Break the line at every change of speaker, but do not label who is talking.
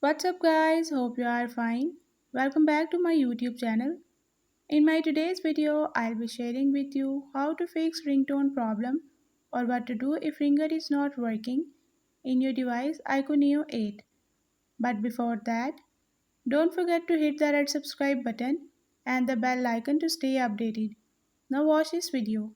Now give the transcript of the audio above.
What's up, guys? Hope you are fine. Welcome back to my YouTube channel. In my today's video, I'll be sharing with you how to fix ringtone problem or what to do if ringer is not working in your device iQOO Neo 8. But before that, don't forget to hit the red subscribe button and the bell icon to stay updated. Now watch this video.